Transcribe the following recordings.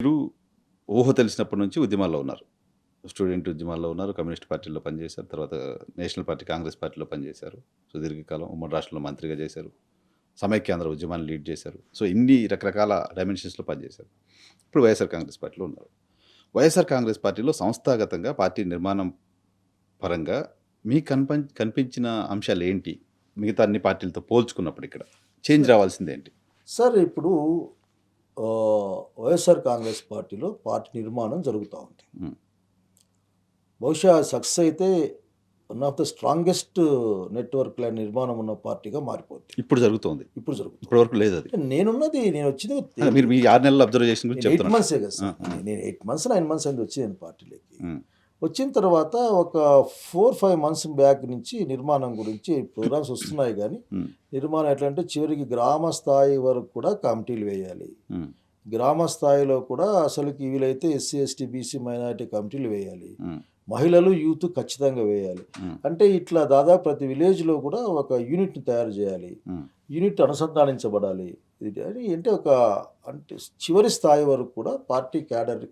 మీరు ఊహ తెలిసినప్పటి నుంచి ఉద్యమాల్లో ఉన్నారు. స్టూడెంట్ ఉద్యమాల్లో ఉన్నారు. కమ్యూనిస్ట్ పార్టీలో పనిచేశారు. తర్వాత నేషనల్ పార్టీ, కాంగ్రెస్ పార్టీలో పనిచేశారు. సుదీర్ఘకాలం ఉమ్మడి రాష్ట్రంలో మంత్రిగా చేశారు. సమైక్యాంధ్ర ఉద్యమాన్ని లీడ్ చేశారు. సో, ఇన్ని రకరకాల డైమెన్షన్స్‌లో పనిచేశారు. ఇప్పుడు వైఎస్ఆర్ కాంగ్రెస్ పార్టీలో ఉన్నారు. వైఎస్ఆర్ కాంగ్రెస్ పార్టీలో సంస్థాగతంగా పార్టీ నిర్మాణం పరంగా మీకు కనిపించిన అంశాలేంటి? మిగతా అన్ని పార్టీలతో పోల్చుకున్నప్పుడు ఇక్కడ చేంజ్ రావాల్సిందేంటి? సార్ ఇప్పుడు వైఎస్ఆర్ కాంగ్రెస్ పార్టీలో పార్టీ నిర్మాణం జరుగుతూ ఉంది. హ్మ్. బహుశా సక్సెస్ అయితే వన్ ఆఫ్ ద స్ట్రాంగెస్ట్ నెట్వర్క్ల నిర్మాణం ఉన్న పార్టీగా మారిపోద్ది. ఇప్పుడు జరుగుతోంది. ఇప్పుడు జరుగుతుంది. ఇప్పటివరకు లేదది. నేను వచ్చింది మీరు మీ 6 నెలల అబ్జర్వేషన్ గురించి 8 చెప్తున్నారు. మంత్సే కదా సార్. ఆ! నేను 8 మంత్స్ 9 మంత్స్ అయింది వచ్చి నేను పార్టీలోకి. హ్మ్. వచ్చిన తర్వాత ఒక 4-5 మంత్స్ బ్యాక్ నుంచి నిర్మాణం గురించి ప్రోగ్రామ్స్ వస్తున్నాయి కానీ హ్మ్. నిర్మాణం ఎట్లా అంటే చివరికి గ్రామ స్థాయి వరకు కూడా కమిటీలు వేయాలి. హ్మ్. గ్రామ స్థాయిలో కూడా అసలుకి వీలైతే ఎస్సీ, ఎస్టీ, బీసీ, మైనారిటీ కమిటీలు వేయాలి. హ్మ్. మహిళలు, యూత్ ఖచ్చితంగా వేయాలి. హ్మ్. అంటే ఇట్లా దాదాపు ప్రతి విలేజ్‌లో కూడా ఒక యూనిట్‌ని తయారు చేయాలి. హ్మ్. యూనిట్ అనుసంధానించబడాలి. ఇది అంటే అంటే చివరి స్థాయి వరకు కూడా party cadre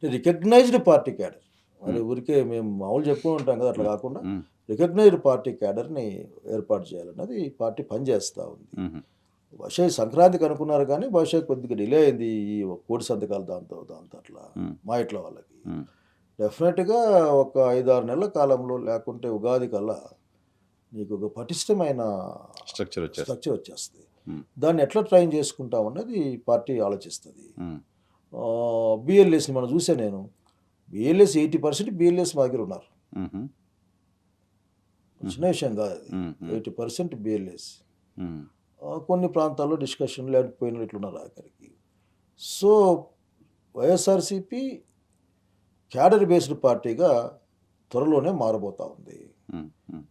recognised party cadre. మరి ఊరికే మేము మామూలు చెప్పుకుంటూ ఉంటాం కదా! అట్లా కాకుండా హ్మ్. రికగ్నైజ్డ్ పార్టీ క్యాడర్‌ని ఏర్పాటు చేయాలన్నది పార్టీ పనిచేస్తూ ఉంది. హుహు. బహుశా ఈ సంక్రాంతికి అనుకున్నారు కానీ బహుశా కొద్దిగా డిలే అయింది. ఈ కోడి సంతకాలు దాంతో అట్లా హ్మ్. మా ఇంట్లో వాళ్ళకి. హ్మ్. డెఫినెట్‌గా ఒక 5, 6 నెలల కాలంలో లేకుంటే ఉగాది కల్లా నీకు ఒక పటిష్టమైన స్ట్రక్చర్ వచ్చేస్తుంది. స్ట్రక్చర్ వచ్చేస్తది. హ్మ్. దాన్ని ఎట్లా ట్రైన్ చేసుకుంటామన్నది పార్టీ ఆలోచిస్తది. హ్మ్. బీఎల్ఎస్‌ని మనం చూసా నేను. బీఎల్ఎస్ 80% బీఎల్ఎస్ మా దగ్గర ఉన్నారు. హుహు. చిన్న విషయం కాదు అది. హ్మ్. హ్మ్. 80% బీఎల్ఎస్. హ్మ్. కొన్ని ప్రాంతాల్లో డిస్కషన్‌లు లేకపోయిన ఇట్లున్నారు ఆఖరికి. సో, వైఎస్ఆర్‌సీపీ క్యాడర్ బేస్డ్ పార్టీగా త్వరలోనే మారబోతా ఉంది. హ్మ్. హ్మ్.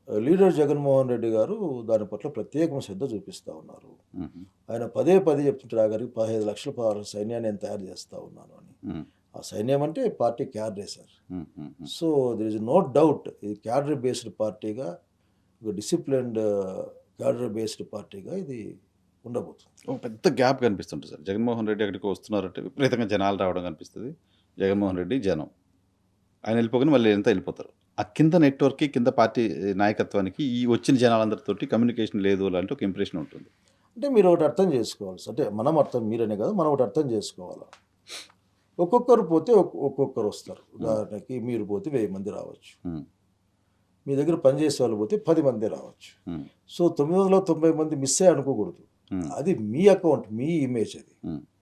లీడర్ జగన్మోహన్ రెడ్డి గారు దాని పట్ల ప్రత్యేకమైన శ్రద్ధ చూపిస్తూ ఉన్నారు. హుహు. ఆయన పదే పదే చెప్తుంటారు ఆఖరికి 15 లక్షల సైన్యాన్ని నేను తయారు చేస్తా ఉన్నాను అని. హ్మ్. ఆ సైన్యం అంటే party క్యాడరే sir. Hmm. Hmm. Hmm. So, there is no doubt ఇది క్యాడర్ బేస్డ్ పార్టీగా, ఒక డిసిప్లిన్డ్ క్యాడర్ బేస్డ్ పార్టీగా ఇది ఉండబోతుంది. ఒక పెద్ద గ్యాప్ కనిపిస్తుంటది సార్. జగన్మోహన్ రెడ్డి ఎక్కడికో వస్తున్నారంటే విపరీతంగా జనాలు రావడం కనిపిస్తది. జగన్మోహన్ రెడ్డి, జనం. ఆయన వెళ్ళిపోగానే మళ్ళీ అంతా వెళ్ళిపోతారు. ఆ కింద నెట్‌వర్క్‌కి, కింద పార్టీ నాయకత్వానికి ఈ వచ్చిన జనాలందరితోటి కమ్యూనికేషన్ లేదు అలాంటి ఒక ఇంప్రెషన్ ఉంటుంది. అంటే మీరు ఒకటి అర్థం చేసుకోవాలి సార్. అంటే మీరనే కాదు, మనం ఒకటి అర్థం చేసుకోవాలా. ఒక్కొక్కరు పోతే ఒక్కొక్కరు వస్తారు. ఉదాహరణకి మీరు పోతే 1000 మంది రావచ్చు. హ్మ్. మీ దగ్గర పనిచేసే వాళ్ళు పోతే 10 మందే రావచ్చు. హ్మ్. సో, 990 మంది మిస్ అయ్యారు అనుకోకూడదు. హ్మ్. అది మీ అకౌంట్, మీ ఇమేజ్ అది. హ్మ్.